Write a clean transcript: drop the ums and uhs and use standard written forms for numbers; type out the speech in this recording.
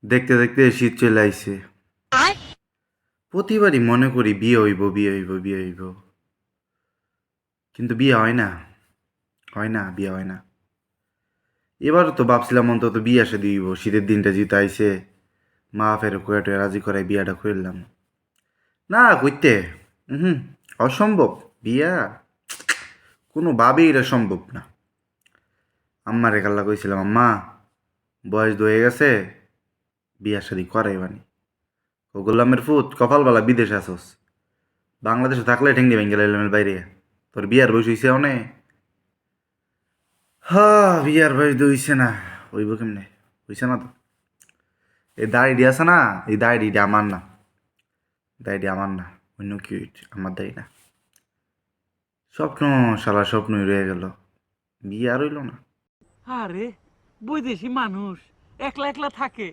দেখতে দেখতে শীত চলে আইছে। প্রতিবারই মনে করি বিয়ে হইব বিয়ে হইব বিয়ে হইব, কিন্তু বিয়ে হয় না, হয় না, বিয়ে হয় না। এবারও তো ভাবছিলাম অন্তত বিয়ে আসে দিব, শীতের দিনটা যেতে আইছে, মা ফের কয়ে টয়ে রাজি করাই বিয়াটা করলাম। না কইতে, হুম, অসম্ভব। বিয়া কোনোভাবেই এটা সম্ভব না। আম্মারে কাল্লা কইছিলাম, আম্মা বয়স তো হয়ে গেছে, বিয়া শাদি করাইবানি। ও গোলামের ফুত কপালবালা বিদেশ আসোস, বাংলাদেশে থাকলে ঠেঙ্গি ভেঙ্গে লাইলাম বাইরে। তোর বিয়ার বয়স হইছে অনে? হ্যাঁ, বিয়ার বয়স তো হইছে না, হইব কেমনে, হইছে না তো। এই দাড়িটি আছে না, এই দাড়িটি আমার না, দাড়িটি আমার না, অন্য কি হইছে, আমার দাড়ি না। স্বপ্ন, শালা স্বপ্নই রয়ে গেল, বিয়ে আর হইল না। আরে বৈদেশি মানুষ একলা একলা থাকে।